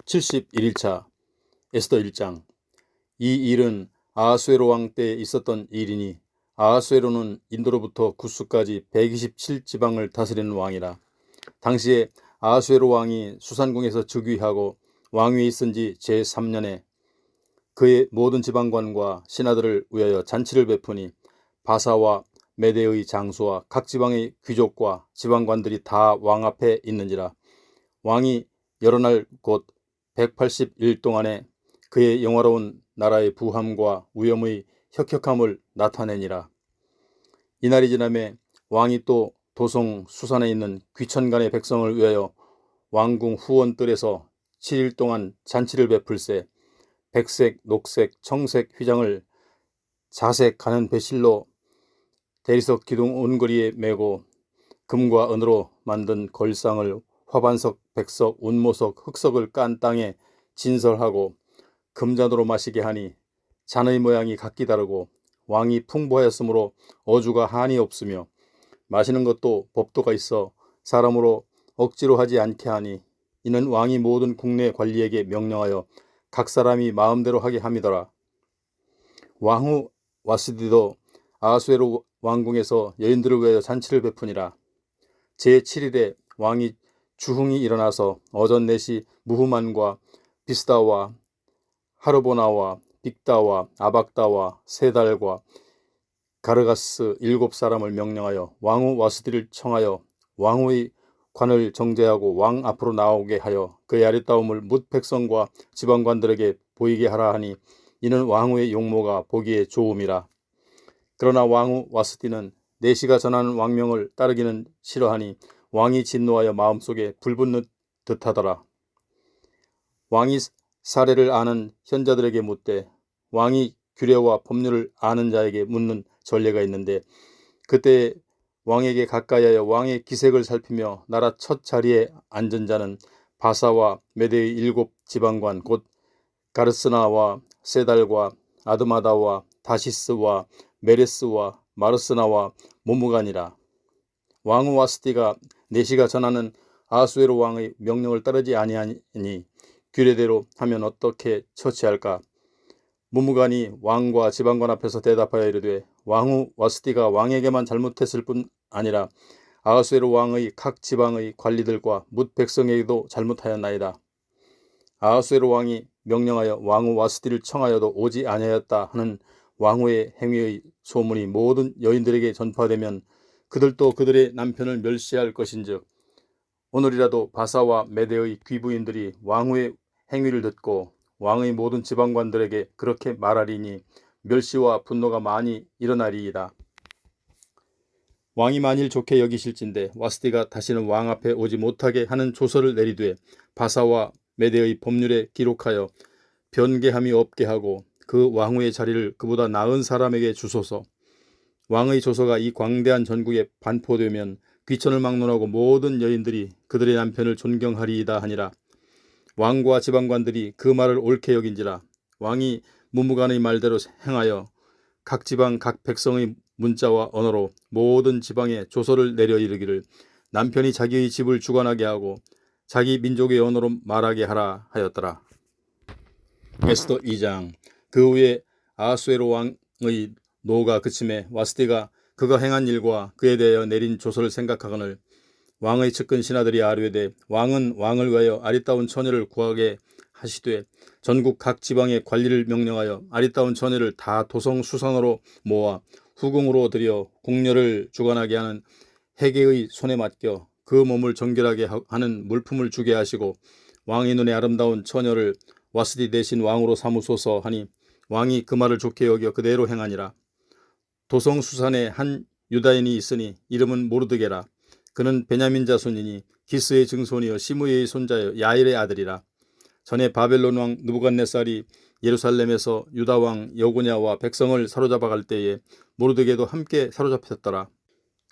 71일차 에스더 1장. 이 일은 아하수에로 왕 때에 있었던 일이니 아하수에로는 인도로부터 구스까지 127지방을 다스리는 왕이라. 당시에 아하수에로 왕이 수산궁에서 즉위하고 왕위에 있은 지 제3년에 그의 모든 지방관과 신하들을 위하여 잔치를 베푸니 바사와 메대의 장수와 각 지방의 귀족과 지방관들이 다 왕 앞에 있는지라. 왕이 여러 날 곧 180일 동안에 그의 영화로운 나라의 부함과 위엄의 혁혁함을 나타내니라. 이날이 지나매 왕이 또 도성 수산에 있는 귀천간의 백성을 위하여 왕궁 후원뜰에서 7일 동안 잔치를 베풀세 백색, 녹색, 청색 휘장을 자색 가는 배실로 대리석 기둥 온거리에 메고 금과 은으로 만든 걸상을 화반석, 백석, 운모석, 흑석을 깐 땅에 진설하고 금잔으로 마시게 하니 잔의 모양이 각기 다르고 왕이 풍부하였으므로 어주가 한이 없으며 마시는 것도 법도가 있어 사람으로 억지로 하지 않게 하니 이는 왕이 모든 국내 관리에게 명령하여 각 사람이 마음대로 하게 함이더라. 왕후 와스디도 아하수에로 왕궁에서 여인들을 위하여 잔치를 베푸니라. 제7일에 왕이 주흥이 일어나서 오전 4시 무후만과 비스다와 하르보나와 빅다와 아박다와 세달과 가르가스 7사람을 명령하여 왕후 와스디를 청하여 왕후의 관을 정제하고 왕 앞으로 나오게 하여 그의 아리따움을 뭇 백성과 지방관들에게 보이게 하라 하니 이는 왕후의 용모가 보기에 좋음이라. 그러나 왕후 와스디는 내시가 전하는 왕명을 따르기는 싫어하니 왕이 진노하여 마음속에 불붙는 듯하더라. 왕이 사례를 아는 현자들에게 묻되 왕이 규례와 법률을 아는 자에게 묻는 전례가 있는데 그때 왕에게 가까이하여 왕의 기색을 살피며 나라 첫 자리에 앉은 자는 바사와 메대의 7지방관 곧 가르스나와 세달과 아드마다와 다시스와 메레스와 마르스나와 모무간이라. 왕후 와스디가 내시가 전하는 아하수에로 왕의 명령을 따르지 아니하니 규례대로 하면 어떻게 처치할까? 무무간이 왕과 지방관 앞에서 대답하여 이르되 왕후 와스디가 왕에게만 잘못했을 뿐 아니라 아하수에로 왕의 각 지방의 관리들과 뭇 백성에게도 잘못하였나이다. 아하수에로 왕이 명령하여 왕후 와스디를 청하여도 오지 아니하였다 하는 왕후의 행위의 소문이 모든 여인들에게 전파되면 그들도 그들의 남편을 멸시할 것인즉 오늘이라도 바사와 메대의 귀부인들이 왕후의 행위를 듣고 왕의 모든 지방관들에게 그렇게 말하리니 멸시와 분노가 많이 일어나리이다. 왕이 만일 좋게 여기실진데 와스디가 다시는 왕 앞에 오지 못하게 하는 조서를 내리되 바사와 메대의 법률에 기록하여 변개함이 없게 하고 그 왕후의 자리를 그보다 나은 사람에게 주소서. 왕의 조서가 이 광대한 전국에 반포되면 귀천을 막론하고 모든 여인들이 그들의 남편을 존경하리이다 하니라. 왕과 지방관들이 그 말을 옳게 여긴지라. 왕이 무무간의 말대로 행하여 각 지방 각 백성의 문자와 언어로 모든 지방에 조서를 내려 이르기를 남편이 자기의 집을 주관하게 하고 자기 민족의 언어로 말하게 하라 하였더라. 에스더 2장. 그 후에 아하수에로 왕의 노가 그침에 와스디가 그가 행한 일과 그에 대하여 내린 조서를 생각하거늘 왕의 측근 신하들이 아뢰되 왕은 왕을 위하여 아리따운 처녀를 구하게 하시되 전국 각 지방의 관리를 명령하여 아리따운 처녀를 다 도성 수산으로 모아 후궁으로 들여 궁녀를 주관하게 하는 해계의 손에 맡겨 그 몸을 정결하게 하는 물품을 주게 하시고 왕의 눈에 아름다운 처녀를 와스디 대신 왕으로 삼으소서 하니 왕이 그 말을 좋게 여겨 그대로 행하니라. 도성 수산에 한 유다인이 있으니 이름은 모르드게라. 그는 베냐민 자손이니 기스의 증손이요 시므이의 손자여 야일의 아들이라. 전에 바벨론 왕 느부갓네살이 예루살렘에서 유다 왕 여고냐와 백성을 사로잡아 갈 때에 모르드게도 함께 사로잡혔더라.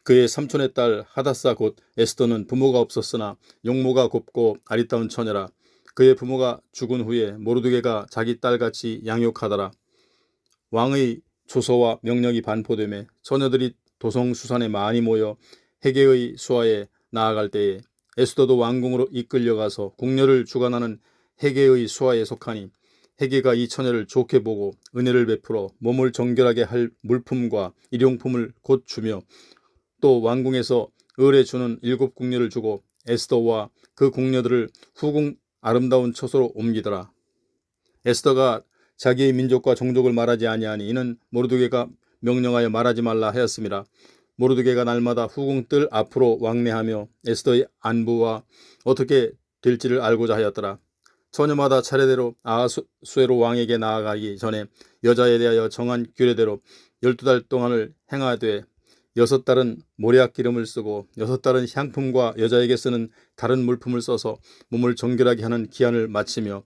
그의 삼촌의 딸 하다사 곧 에스더는 부모가 없었으나 용모가 곱고 아리따운 처녀라. 그의 부모가 죽은 후에 모르드게가 자기 딸같이 양육하더라. 왕의 조서와 명령이 반포되매 처녀들이 도성 수산에 많이 모여 해계의 수하에 나아갈 때에 에스더도 왕궁으로 이끌려가서 궁녀를 주관하는 헤게의 수하에 속하니 헤게가 이 처녀를 좋게 보고 은혜를 베풀어 몸을 정결하게 할 물품과 일용품을 곧 주며 또 왕궁에서 을에 주는 7궁녀를 주고 에스더와 그 궁녀들을 후궁 아름다운 처소로 옮기더라. 에스더가 자기의 민족과 종족을 말하지 아니하니 이는 모르드게가 명령하여 말하지 말라 하였습니다. 모르드게가 날마다 후궁 뜰 앞으로 왕래하며 에스더의 안부와 어떻게 될지를 알고자 하였더라. 처녀마다 차례대로 아하수에로 왕에게 나아가기 전에 여자에 대하여 정한 규례대로 12달 동안을 행하되 6달은 모략 기름을 쓰고 6달은 향품과 여자에게 쓰는 다른 물품을 써서 몸을 정결하게 하는 기한을 마치며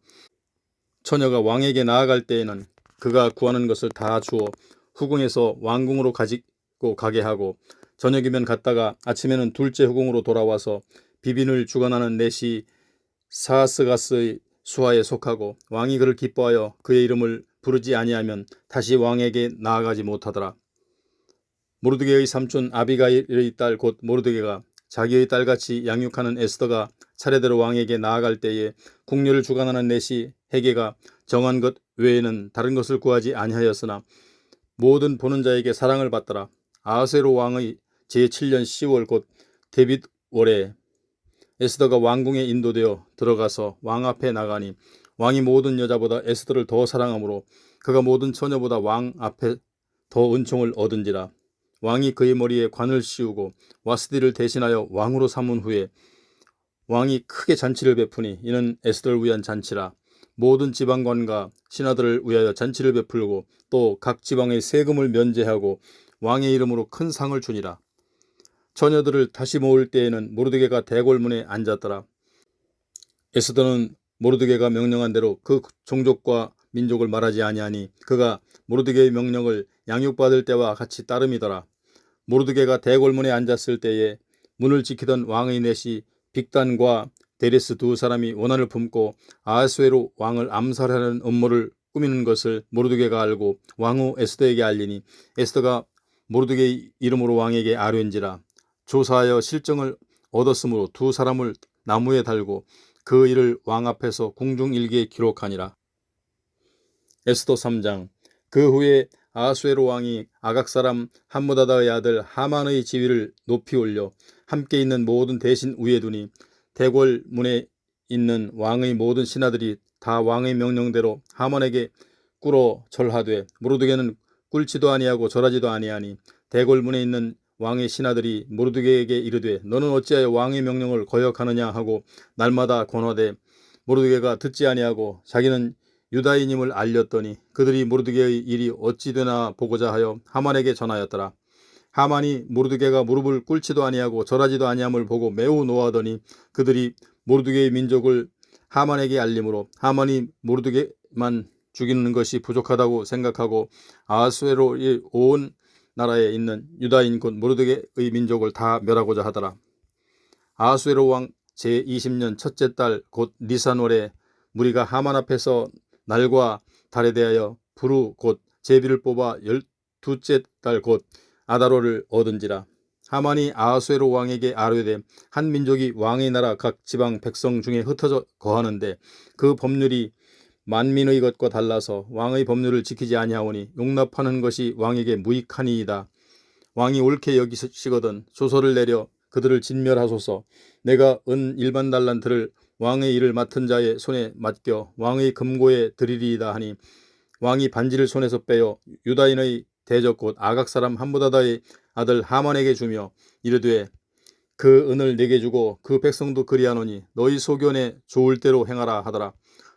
처녀가 왕에게 나아갈 때에는 그가 구하는 것을 다 주어 후궁에서 왕궁으로 가지고 가게 하고 저녁이면 갔다가 아침에는 둘째 후궁으로 돌아와서 비빈을 주관하는 넷이 사스가스의 수하에 속하고 왕이 그를 기뻐하여 그의 이름을 부르지 아니하면 다시 왕에게 나아가지 못하더라. 모르드게의 삼촌 아비가일의 딸 곧 모르드게가 자기의 딸같이 양육하는 에스더가 차례대로 왕에게 나아갈 때에 궁녀를 주관하는 넷이 헤게가 정한 것 외에는 다른 것을 구하지 아니하였으나 모든 보는 자에게 사랑을 받더라. 아하수에로 왕의 제7년 10월 곧 데빗 월에 에스더가 왕궁에 인도되어 들어가서 왕 앞에 나가니 왕이 모든 여자보다 에스더를 더 사랑하므로 그가 모든 처녀보다 왕 앞에 더 은총을 얻은지라. 왕이 그의 머리에 관을 씌우고 와스디를 대신하여 왕으로 삼은 후에 왕이 크게 잔치를 베푸니 이는 에스더를 위한 잔치라. 모든 지방관과 신하들을 위하여 잔치를 베풀고 또 각 지방의 세금을 면제하고 왕의 이름으로 큰 상을 주니라. 처녀들을 다시 모을 때에는 모르드게가 대궐문에 앉았더라. 에스더는 모르드게가 명령한 대로 그 종족과 민족을 말하지 아니하니 그가 모르드게의 명령을 양육받을 때와 같이 따름이더라. 모르드게가 대궐문에 앉았을 때에 문을 지키던 왕의 넷이 빅단과 데레스 두 사람이 원한을 품고 아하수에로 왕을 암살하는 음모를 꾸미는 것을 모르드게가 알고 왕후 에스더에게 알리니 에스더가 모르드게의 이름으로 왕에게 아뢰인지라. 조사하여 실정을 얻었으므로 두 사람을 나무에 달고 그 일을 왕 앞에서 궁중일기에 기록하니라. 에스더 3장. 그 후에 아하수에로 왕이 아각 사람 함무다다의 아들 하만의 지위를 높이 올려 함께 있는 모든 대신 위에 두니 대궐 문에 있는 왕의 모든 신하들이 다 왕의 명령대로 하만에게 꿇어 절하되 모르드게는 꿇지도 아니하고 절하지도 아니하니 대궐 문에 있는 왕의 신하들이 모르드게에게 이르되 너는 어찌하여 왕의 명령을 거역하느냐 하고 날마다 권하되 모르드게가 듣지 아니하고 자기는 유다인임을 알렸더니 그들이 모르드게의 일이 어찌 되나 보고자 하여 하만에게 전하였더라. 하만이 모르드게가 무릎을 꿇지도 아니하고 절하지도 아니함을 보고 매우 노하더니 그들이 모르드게의 민족을 하만에게 알림으로 하만이 모르드게만 죽이는 것이 부족하다고 생각하고 아하수에로의 온 나라에 있는 유다인 곧 모르드게의 민족을 다 멸하고자 하더라. 아하수에로 왕 제20년 첫째 달 곧 니산월에 무리가 하만 앞에서 날과 달에 대하여 부루 곧 제비를 뽑아 12째 달 곧 아다로를 얻은지라. 하만이 아하수에로 왕에게 아뢰되 한 민족이 왕의 나라 각 지방 백성 중에 흩어져 거하는데 그 법률이 만민의 것과 달라서 왕의 법률을 지키지 아니하오니 용납하는 것이 왕에게 무익하니이다. 왕이 옳게 여기시거든 조서를 내려 그들을 진멸하소서. 내가 은 1만 달란트를 왕의 일을 맡은 자의 손에 맡겨 왕의 금고에 드리리이다 하니 왕이 반지를 손에서 빼어 유다인의 대적 곧 아각 사람 함무다다의 아들 하만에게 주며 이르되 그 은을 내게 주고 그 백성도 그리하노니 너희 소견에 좋을 대로 행하라 하더라.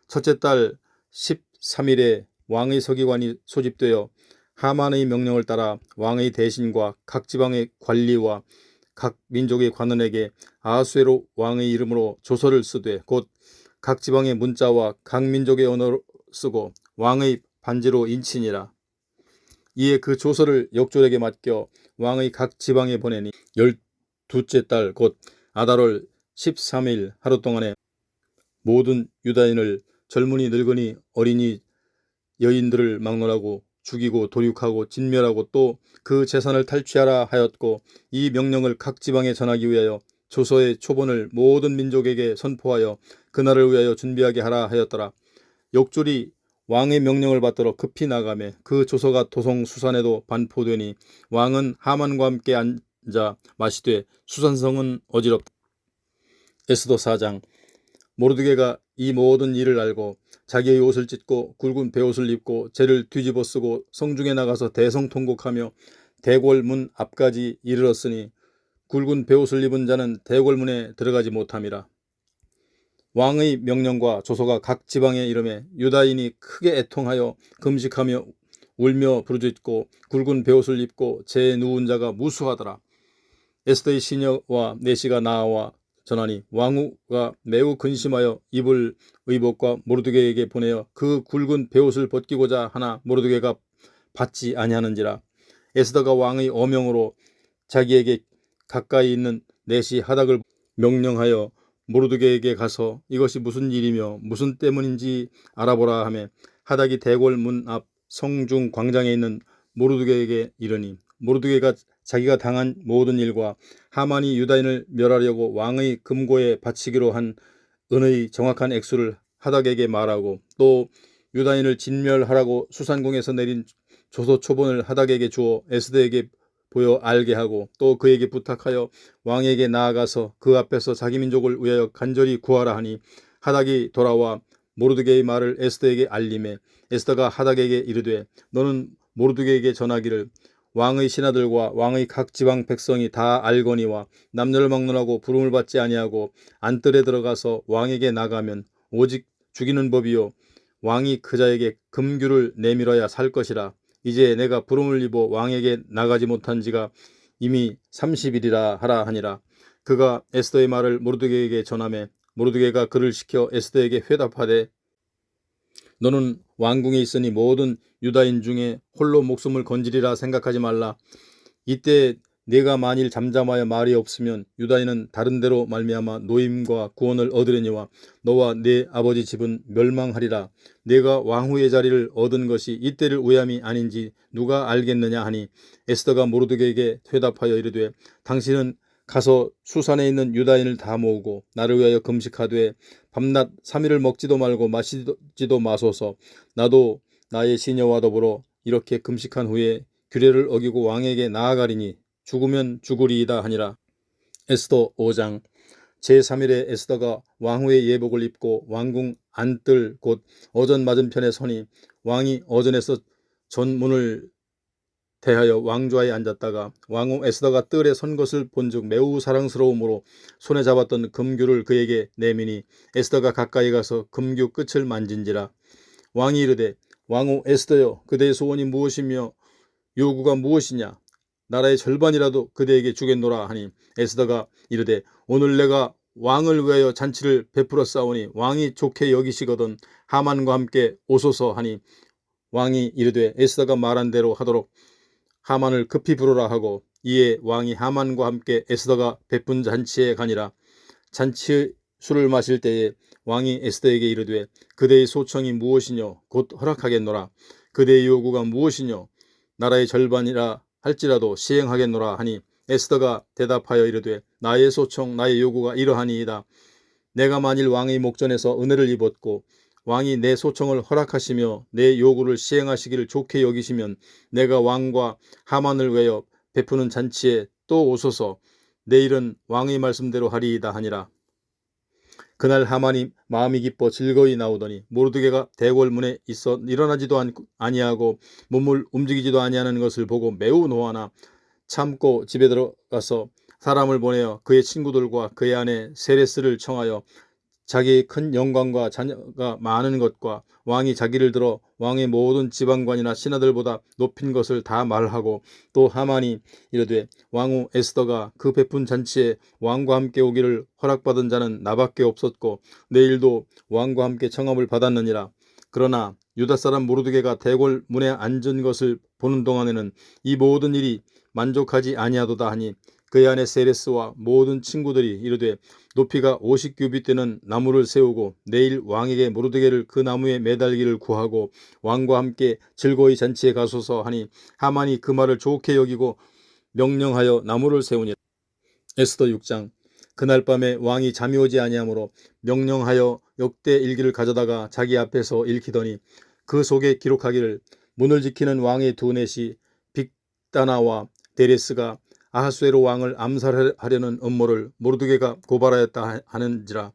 첫째 달 13일에 왕의 서기관이 소집되어 하만의 명령을 따라 왕의 대신과 각 지방의 관리와 각 민족의 관원에게 아하수에로 왕의 이름으로 조서를 쓰되 곧 각 지방의 문자와 각 민족의 언어로 쓰고 왕의 반지로 인치니라. 이에 그 조서를 역졸에게 맡겨 왕의 각 지방에 보내니 12째 달 곧 아달월 13일 하루 동안에 모든 유다인을 젊은이 늙은이 어린이 여인들을 막론하고 죽이고 도륙하고 진멸하고 또 그 재산을 탈취하라 하였고 이 명령을 각 지방에 전하기 위하여 조서의 초본을 모든 민족에게 선포하여 그날을 위하여 준비하게 하라 하였더라. 욕줄이 왕의 명령을 받들어 급히 나가매 그 조서가 도성 수산에도 반포되니 왕은 하만과 함께 앉아 마시되 수산성은 어지럽다. 에스더 4장. 모르드게가 이 모든 일을 알고 자기의 옷을 찢고 굵은 베옷을 입고 재를 뒤집어 쓰고 성중에 나가서 대성통곡하며 대궐 문 앞까지 이르렀으니 굵은 베옷을 입은 자는 대궐 문에 들어가지 못함이라. 왕의 명령과 조서가 각 지방에 이르매 유다인이 크게 애통하여 금식하며 울며 부르짖고 굵은 베옷을 입고 재 누운 자가 무수하더라. 에스더의 시녀와 내시가 나와 전하니 왕후가 매우 근심하여 입을 의복과 모르드게에게 보내어 그 굵은 베옷을 벗기고자 하나 모르드게가 받지 아니하는지라. 에스더가 왕의 어명으로 자기에게 가까이 있는 내시 하닥을 명령하여 모르드게에게 가서 이것이 무슨 일이며 무슨 때문인지 알아보라 하며 하닥이 대궐 문 앞 성중 광장에 있는 모르드게에게 이르니 모르드게가 자기가 당한 모든 일과 하만이 유다인을 멸하려고 왕의 금고에 바치기로 한 은의 정확한 액수를 하닥에게 말하고 또 유다인을 진멸하라고 수산궁에서 내린 조서 초본을 하닥에게 주어 에스더에게 보여 알게 하고 또 그에게 부탁하여 왕에게 나아가서 그 앞에서 자기 민족을 위하여 간절히 구하라 하니 하닥이 돌아와 모르드게의 말을 에스더에게 알림해 에스더가 하닥에게 이르되 너는 모르드게에게 전하기를 왕의 신하들과 왕의 각 지방 백성이 다 알거니와 남녀를 막론하고 부름을 받지 아니하고 안뜰에 들어가서 왕에게 나가면 오직 죽이는 법이요 왕이 그 자에게 금규를 내밀어야 살 것이라. 이제 내가 부름을 입어 왕에게 나가지 못한 지가 이미 30일이라 하라 하니라. 그가 에스더의 말을 모르드게에게 전하매 모르드게가 그를 시켜 에스더에게 회답하되 너는 왕궁에 있으니 모든 유다인 중에 홀로 목숨을 건지리라 생각하지 말라. 이때 네가 만일 잠잠하여 말이 없으면 유다인은 다른 데로 말미암아 노임과 구원을 얻으려니와 너와 네 아버지 집은 멸망하리라. 네가 왕후의 자리를 얻은 것이 이때를 우ям이 아닌지 누가 알겠느냐 하니 에스더가 모르드게에게 대답하여 이르되 당신은 가서 수산에 있는 유다인을 다 모으고 나를 위하여 금식하되 밤낮 3일을 먹지도 말고 마시지도 마소서. 나도 나의 시녀와 더불어 이렇게 금식한 후에 규례를 어기고 왕에게 나아가리니 죽으면 죽으리이다 하니라. 에스더 5장. 제3일에 에스더가 왕후의 예복을 입고 왕궁 안뜰 곧 어전 맞은편에 서니 왕이 어전에서 전문을 대하여 왕좌에 앉았다가 왕후 에스더가 뜰에 선 것을 본즉 매우 사랑스러움으로 손에 잡았던 금규를 그에게 내미니 에스더가 가까이 가서 금규 끝을 만진지라. 왕이 이르되 왕후 에스더여 그대의 소원이 무엇이며 요구가 무엇이냐. 나라의 절반이라도 그대에게 주겠노라 하니 에스더가 이르되 오늘 내가 왕을 위하여 잔치를 베풀어 싸우니 왕이 좋게 여기시거든 하만과 함께 오소서 하니 왕이 이르되 에스더가 말한 대로 하도록 하만을 급히 부르라 하고 이에 왕이 하만과 함께 에스더가 베푼 잔치에 가니라. 잔치 술을 마실 때에 왕이 에스더에게 이르되 그대의 소청이 무엇이뇨 곧 허락하겠노라. 그대의 요구가 무엇이뇨 나라의 절반이라 할지라도 시행하겠노라 하니 에스더가 대답하여 이르되 나의 소청 나의 요구가 이러하니이다. 내가 만일 왕의 목전에서 은혜를 입었고 왕이 내 소청을 허락하시며 내 요구를 시행하시기를 좋게 여기시면 내가 왕과 하만을 위하여 베푸는 잔치에 또 오소서. 내일은 왕의 말씀대로 하리이다 하니라. 그날 하만이 마음이 기뻐 즐거이 나오더니 모르드게가 대궐 문에 있어 일어나지도 아니하고 몸을 움직이지도 아니하는 것을 보고 매우 노하나 참고 집에 들어가서 사람을 보내어 그의 친구들과 그의 아내 세레스를 청하여 자기의 큰 영광과 자녀가 많은 것과 왕이 자기를 들어 왕의 모든 지방관이나 신하들보다 높인 것을 다 말하고 또 하만이 이르되 왕후 에스더가 그 베푼 잔치에 왕과 함께 오기를 허락받은 자는 나밖에 없었고 내일도 왕과 함께 청함을 받았느니라. 그러나 유다 사람 모르드게가 대궐 문에 앉은 것을 보는 동안에는 이 모든 일이 만족하지 아니하도다 하니 그의 아내 세레스와 모든 친구들이 이르되 높이가 50규빗 되는 나무를 세우고 내일 왕에게 모르드게를 그 나무에 매달기를 구하고 왕과 함께 즐거이 잔치에 가소서 하니 하만이 그 말을 좋게 여기고 명령하여 나무를 세우니라. 에스더 6장. 그날 밤에 왕이 잠이 오지 아니하므로 명령하여 역대 일기를 가져다가 자기 앞에서 읽히더니 그 속에 기록하기를 문을 지키는 왕의 두 넷이 빅다나와 데레스가 아하수에로 왕을 암살하려는 음모를 모르드게가 고발하였다 하는지라.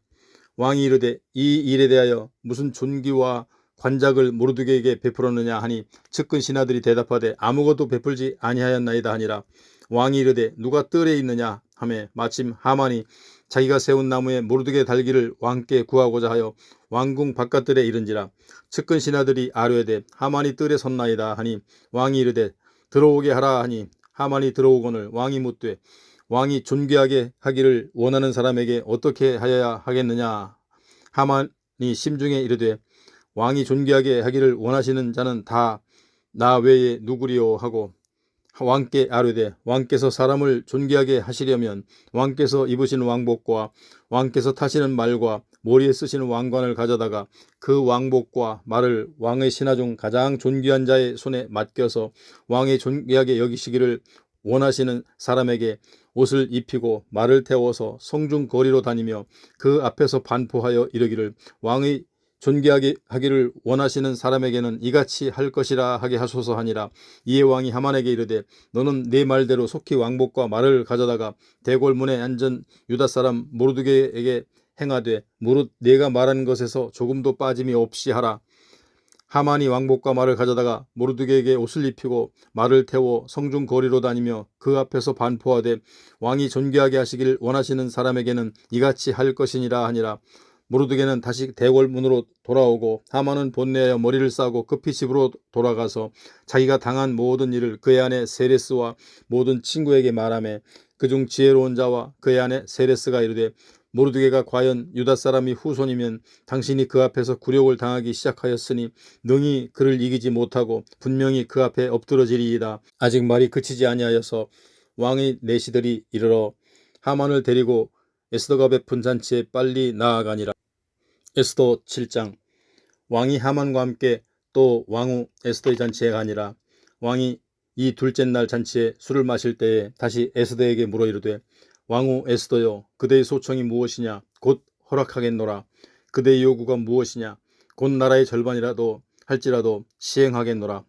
왕이 이르되 이 일에 대하여 무슨 존귀와 관작을 모르드게에게 베풀었느냐 하니 측근 신하들이 대답하되 아무것도 베풀지 아니하였나이다 하니라. 왕이 이르되 누가 뜰에 있느냐 하매 마침 하만이 자기가 세운 나무에 모르드게 달기를 왕께 구하고자 하여 왕궁 바깥들에 이른지라. 측근 신하들이 아뢰되 하만이 뜰에 섰나이다 하니 왕이 이르되 들어오게 하라 하니 하만이 들어오거늘 왕이 묻되 왕이 존귀하게 하기를 원하는 사람에게 어떻게 하여야 하겠느냐. 하만이 심중에 이르되 왕이 존귀하게 하기를 원하시는 자는 다 나 외에 누구리요 하고 왕께 아뢰되 왕께서 사람을 존귀하게 하시려면 왕께서 입으신 왕복과 왕께서 타시는 말과 머리에 쓰시는 왕관을 가져다가 그 왕복과 말을 왕의 신하 중 가장 존귀한 자의 손에 맡겨서 왕이 존귀하게 여기시기를 원하시는 사람에게 옷을 입히고 말을 태워서 성중 거리로 다니며 그 앞에서 반포하여 이르기를 왕의 존귀하게 하기를 원하시는 사람에게는 이같이 할 것이라 하게 하소서 하니라. 이에 왕이 하만에게 이르되 너는 네 말대로 속히 왕복과 말을 가져다가 대궐문에 앉은 유다 사람 모르드게에게 행하되 무릇 네가 말한 것에서 조금도 빠짐이 없이 하라. 하만이 왕복과 말을 가져다가 모르드게에게 옷을 입히고 말을 태워 성중 거리로 다니며 그 앞에서 반포하되 왕이 존귀하게 하시길 원하시는 사람에게는 이같이 할 것이니라 하니라. 모르드게는 다시 대궐문으로 돌아오고 하만은 본내하여 머리를 싸고 급히 집으로 돌아가서 자기가 당한 모든 일을 그의 아내 세레스와 모든 친구에게 말하며 그중 지혜로운 자와 그의 아내 세레스가 이르되 모르드게가 과연 유다 사람이 후손이면 당신이 그 앞에서 굴욕을 당하기 시작하였으니 능히 그를 이기지 못하고 분명히 그 앞에 엎드러지리이다. 아직 말이 그치지 아니하여서 왕의 내시들이 이르러 하만을 데리고 에스더가 베푼 잔치에 빨리 나아가니라. 에스더 7장. 왕이 하만과 함께 또 왕후 에스더의 잔치에 가니라. 왕이 이 둘째 날 잔치에 술을 마실 때에 다시 에스더에게 물어 이르되 왕후 에스더여 그대의 소청이 무엇이냐 곧 허락하겠노라. 그대의 요구가 무엇이냐 곧 나라의 절반이라도 할지라도 시행하겠노라.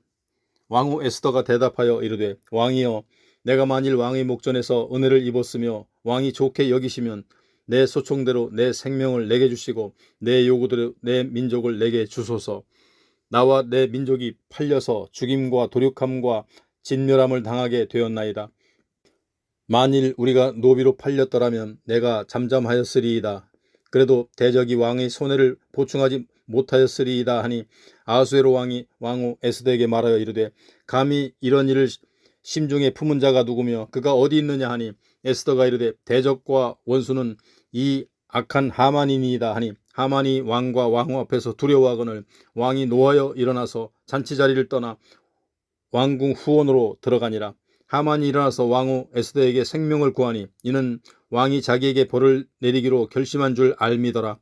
왕후 에스더가 대답하여 이르되 왕이여 내가 만일 왕의 목전에서 은혜를 입었으며 왕이 좋게 여기시면 내 소총대로 내 생명을 내게 주시고 내 요구대로 내 민족을 내게 주소서. 나와 내 민족이 팔려서 죽임과 도륙함과 진멸함을 당하게 되었나이다. 만일 우리가 노비로 팔렸더라면 내가 잠잠하였으리이다. 그래도 대적이 왕의 손해를 보충하지 못하였으리이다 하니 아하수에로 왕이 왕후 에스더에게 말하여 이르되 감히 이런 일을 심중에 품은 자가 누구며 그가 어디 있느냐 하니 에스더가 이르되 대적과 원수는 이 악한 하만이니이다 하니 하만이 왕과 왕후 앞에서 두려워하거늘 왕이 노하여 일어나서 잔치 자리를 떠나 왕궁 후원으로 들어가니라. 하만이 일어나서 왕후 에스더에게 생명을 구하니 이는 왕이 자기에게 벌을 내리기로 결심한 줄 알미더라.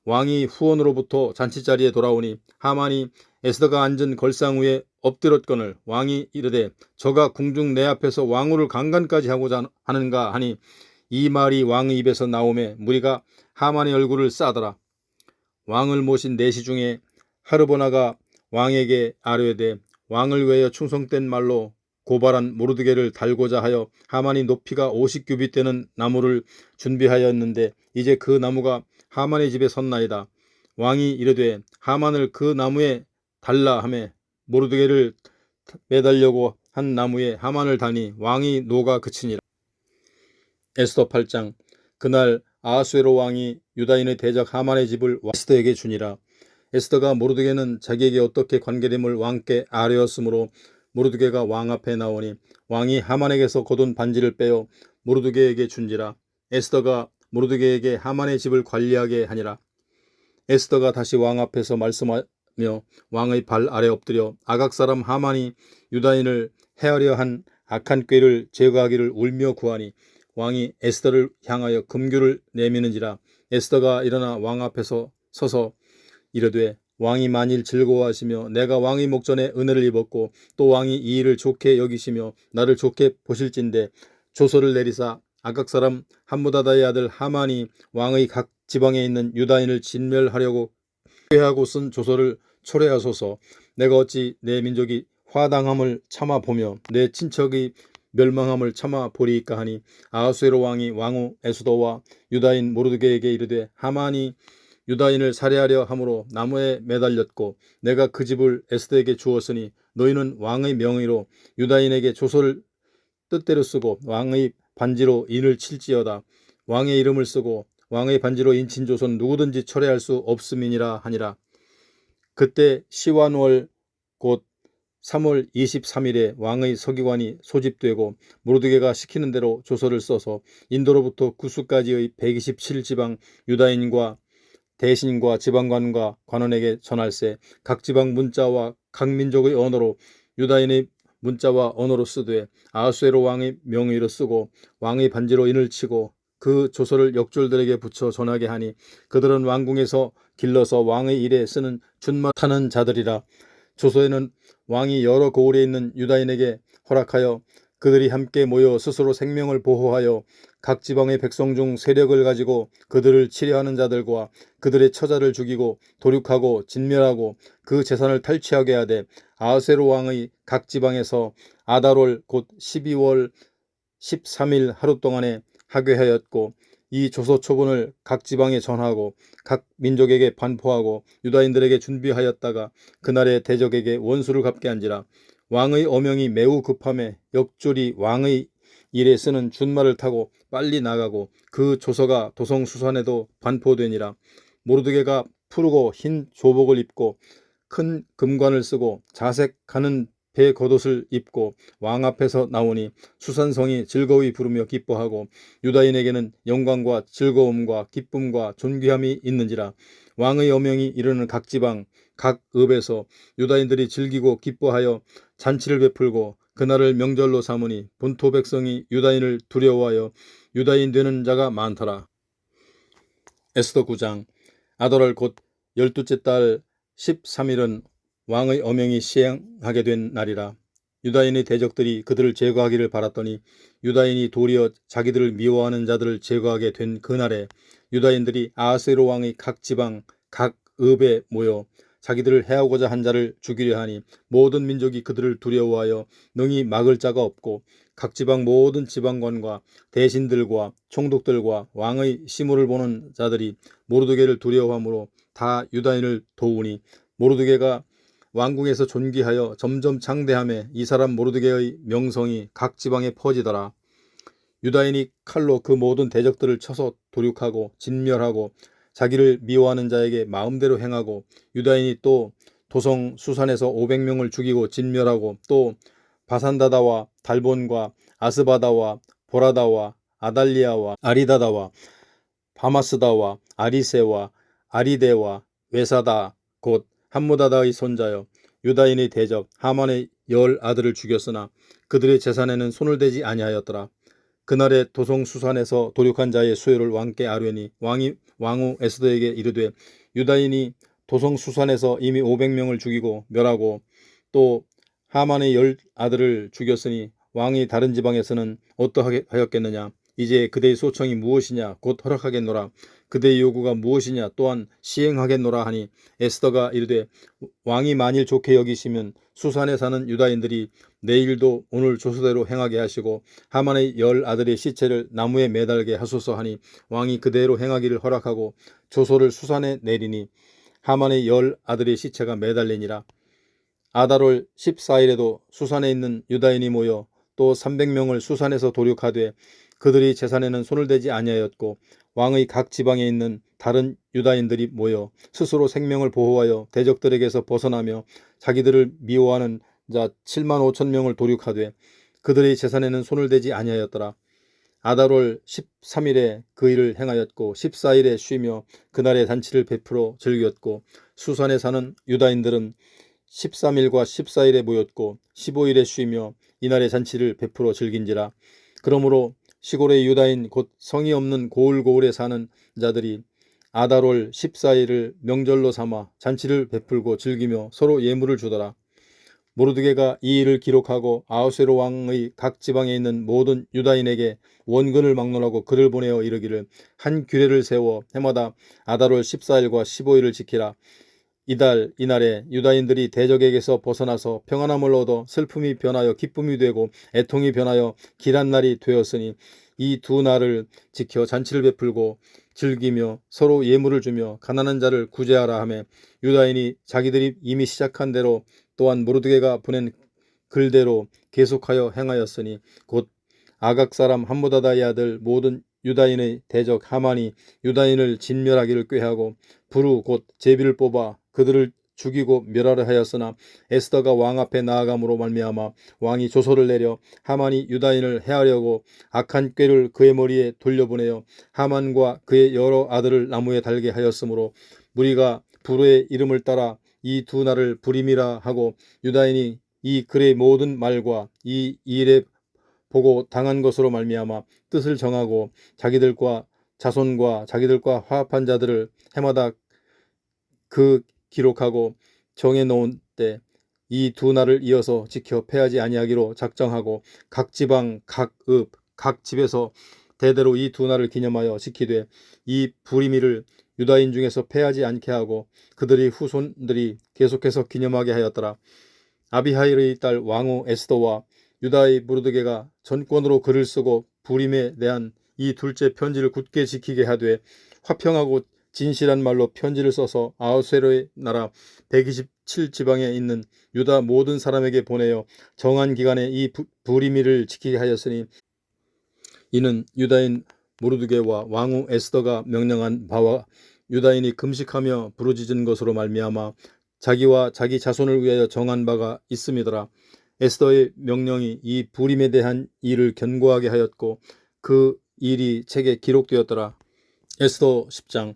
왕이 후원으로부터 잔치자리에 돌아오니 하만이 에스더가 앉은 걸상 위에 엎드렸거늘 왕이 이르되 저가 궁중 내 앞에서 왕후를 강간까지 하고자 하는가 하니 이 말이 왕의 입에서 나오매 무리가 하만의 얼굴을 싸더라. 왕을 모신 내시 중에 하르보나가 왕에게 아뢰되 왕을 위하여 충성된 말로 고발한 모르드게를 달고자 하여 하만이 높이가 50규빗 되는 나무를 준비하였는데 이제 그 나무가 하만의 집에 섰나이다. 왕이 이르되 하만을 그 나무에 달라 하매 모르드게를 매달려고 한 나무에 하만을 다니 왕이 노가 그치니라. 에스더 8장. 그날 아하수에로 왕이 유다인의 대적 하만의 집을 에스더에게 주니라. 에스더가 모르드게는 자기에게 어떻게 관계됨을 왕께 아뢰었으므로 모르드게가 왕 앞에 나오니 왕이 하만에게서 거둔 반지를 빼어 모르드게에게 준지라. 에스더가 모르드게에게 하만의 집을 관리하게 하니라. 에스더가 다시 왕 앞에서 말씀하며 왕의 발 아래 엎드려 아각 사람 하만이 유다인을 해하려 한 악한 꾀를 제거하기를 울며 구하니 왕이 에스더를 향하여 금규를 내미는지라. 에스더가 일어나 왕 앞에서 서서 이르되 왕이 만일 즐거워하시며 내가 왕의 목전에 은혜를 입었고 또 왕이 이 일을 좋게 여기시며 나를 좋게 보실진대 조서를 내리사 아각 사람 함무다다의 아들 하만이 왕의 각 지방에 있는 유다인을 진멸하려고 회하고 쓴 조서를 초래하소서. 내가 어찌 내 민족이 화당함을 참아 보며 내 친척이 멸망함을 참아 보리이까 하니 아하수에로 왕이 왕후 에스더와 유다인 모르드게에게 이르되 하만이 유다인을 살해하려 함으로 나무에 매달렸고 내가 그 집을 에스더에게 주었으니 너희는 왕의 명의로 유다인에게 조서를 뜻대로 쓰고 왕의 반지로 인을 칠지어다. 왕의 이름을 쓰고 왕의 반지로 인친 조선 누구든지 철회할 수 없음이니라 하니라. 그때 시완월 곧 3월 23일에 왕의 서기관이 소집되고 모르드게가 시키는 대로 조서를 써서 인도로부터 구스까지의 127지방 유다인과 대신과 지방관과 관원에게 전할세. 각 지방 문자와 각 민족의 언어로 유다인의 문자와 언어로 쓰되 아하수에로 왕의 명의로 쓰고 왕의 반지로 인을 치고 그 조서를 역졸들에게 붙여 전하게 하니 그들은 왕궁에서 길러서 왕의 일에 쓰는 준마 타는 자들이라. 조서에는 왕이 여러 고을에 있는 유다인에게 허락하여 그들이 함께 모여 스스로 생명을 보호하여 각 지방의 백성 중 세력을 가지고 그들을 치려하는 자들과 그들의 처자를 죽이고 도륙하고 진멸하고 그 재산을 탈취하게 하되 아하수에로 왕의 각 지방에서 아달월 곧 12월 13일 하루 동안에 하게 하였고 이 조서 초본을 각 지방에 전하고 각 민족에게 반포하고 유다인들에게 준비하였다가 그날에 대적에게 원수를 갚게 한지라. 왕의 어명이 매우 급함에 역졸이 왕의 일에 쓰는 준말을 타고 빨리 나가고 그 조서가 도성수산에도 반포되니라. 모르드게가 푸르고 흰 조복을 입고 큰 금관을 쓰고 자색하는 배 겉옷을 입고 왕 앞에서 나오니 수산성이 즐거이 부르며 기뻐하고 유다인에게는 영광과 즐거움과 기쁨과 존귀함이 있는지라. 왕의 어명이 이르는 각 지방 각 읍에서 유다인들이 즐기고 기뻐하여 잔치를 베풀고 그날을 명절로 삼으니 본토 백성이 유다인을 두려워하여 유다인 되는 자가 많더라. 에스더 9장. 아달월 곧 12째 달 13일은 왕의 어명이 시행하게 된 날이라. 유다인의 대적들이 그들을 제거하기를 바랐더니 유다인이 도리어 자기들을 미워하는 자들을 제거하게 된 그날에 유다인들이 아하수에로 왕의 각 지방 각 읍에 모여 자기들을 해하고자 한 자를 죽이려 하니 모든 민족이 그들을 두려워하여 능히 막을 자가 없고 각 지방 모든 지방관과 대신들과 총독들과 왕의 시무를 보는 자들이 모르드게를 두려워하므로 다 유다인을 도우니 모르드게가 왕궁에서 존귀하여 점점 장대하며 이 사람 모르드게의 명성이 각 지방에 퍼지더라. 유다인이 칼로 그 모든 대적들을 쳐서 도륙하고 진멸하고 자기를 미워하는 자에게 마음대로 행하고 유다인이 또 도성 수산에서 500명을 죽이고 진멸하고 또 바산다다와 달본과 아스바다와 보라다와 아달리아와 아리다다와 바마스다와 아리세와 아리데와 외사다 곧 함무다다의 손자여 유다인의 대적 하만의 10 아들을 죽였으나 그들의 재산에는 손을 대지 아니하였더라. 그날에 도성 수산에서 도륙한 자의 수요를 왕께 아뢰니 왕이 왕후 에스더에게 이르되 유다인이 도성 수산에서 이미 500명을 죽이고 멸하고 또 하만의 10 아들을 죽였으니 왕이 다른 지방에서는 어떠하였겠느냐. 이제 그대의 소청이 무엇이냐 곧 허락하겠노라. 그대의 요구가 무엇이냐 또한 시행하겠노라 하니 에스더가 이르되 왕이 만일 좋게 여기시면 수산에 사는 유다인들이 내일도 오늘 조서대로 행하게 하시고 하만의 10 아들의 시체를 나무에 매달게 하소서 하니 왕이 그대로 행하기를 허락하고 조서를 수산에 내리니 하만의 10 아들의 시체가 매달리니라. 아달월 14일에도 수산에 있는 유다인이 모여 또 300명을 수산에서 도륙하되 그들이 재산에는 손을 대지 아니하였고 왕의 각 지방에 있는 다른 유다인들이 모여 스스로 생명을 보호하여 대적들에게서 벗어나며 자기들을 미워하는 자 7만 5천 명을 도륙하되 그들의 재산에는 손을 대지 아니하였더라. 아달월 13일에 그 일을 행하였고 14일에 쉬며 그날의 잔치를 베풀어 즐겼고 수산에 사는 유다인들은 13일과 14일에 모였고 15일에 쉬며 이날의 잔치를 베풀어 즐긴지라. 그러므로 시골의 유다인 곧 성이 없는 고을고을에 사는 자들이 아달월 14일을 명절로 삼아 잔치를 베풀고 즐기며 서로 예물을 주더라. 모르드게가 이 일을 기록하고 아하수에로 왕의 각 지방에 있는 모든 유다인에게 원근을 막론하고 글을 보내어 이르기를, 한 규례를 세워 해마다 아달월 14일과 15일을 지키라. 이달 이날에 유다인들이 대적에게서 벗어나서 평안함을 얻어 슬픔이 변하여 기쁨이 되고 애통이 변하여 길한 날이 되었으니 이 두 날을 지켜 잔치를 베풀고 즐기며 서로 예물을 주며 가난한 자를 구제하라 하며, 유다인이 자기들이 이미 시작한 대로 또한 모르드게가 보낸 글대로 계속하여 행하였으니, 곧 아각 사람 함무다다의 아들 모든 유다인의 대적 하만이 유다인을 진멸하기를 꾀하고 부르 곧 제비를 뽑아 그들을 죽이고 멸하려 하였으나, 에스더가 왕 앞에 나아감으로 말미암아 왕이 조서를 내려 하만이 유다인을 해하려고 악한 꾀를 그의 머리에 돌려보내어 하만과 그의 여러 아들을 나무에 달게 하였으므로, 무리가 부르의 이름을 따라 이 두 날을 불임이라 하고, 유다인이 이 글의 모든 말과 이 일에 보고 당한 것으로 말미암아 뜻을 정하고 자기들과 자손과 자기들과 화합한 자들을 해마다 그 기록하고 정해 놓은 때 이 두 날을 이어서 지켜 패하지 아니하기로 작정하고, 각 지방 각 읍 각 집에서 대대로 이 두 날을 기념하여 지키되 이 불임일을 유다인 중에서 패하지 않게 하고 그들의 후손들이 계속해서 기념하게 하였더라. 아비하일의 딸 왕후 에스더와 유다의 모르드게가 전권으로 글을 쓰고 불임에 대한 이 둘째 편지를 굳게 지키게 하되, 화평하고 진실한 말로 편지를 써서 아하수에로의 나라 127지방에 있는 유다 모든 사람에게 보내어 정한 기간에 이 불임일을 지키게 하였으니, 이는 유다인 모르드게와 왕후 에스더가 명령한 바와 유다인이 금식하며 부르짖은 것으로 말미암아 자기와 자기 자손을 위하여 정한 바가 있음이더라. 에스더의 명령이 이 불임에 대한 일을 견고하게 하였고 그 일이 책에 기록되었더라. 에스더 10장.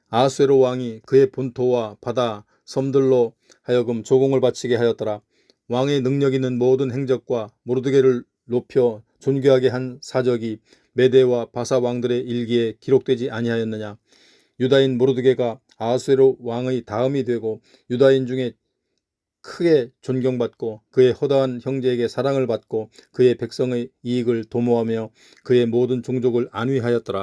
아하수에로 왕이 그의 본토와 바다 섬들로 하여금 조공을 바치게 하였더라. 왕의 능력 있는 모든 행적과 모르드게를 높여 존귀하게 한 사적이 메대와 바사 왕들의 일기에 기록되지 아니하였느냐. 유다인 모르드게가 아하수에로 왕의 다음이 되고 유다인 중에 크게 존경받고 그의 허다한 형제에게 사랑을 받고 그의 백성의 이익을 도모하며 그의 모든 종족을 안위하였더라.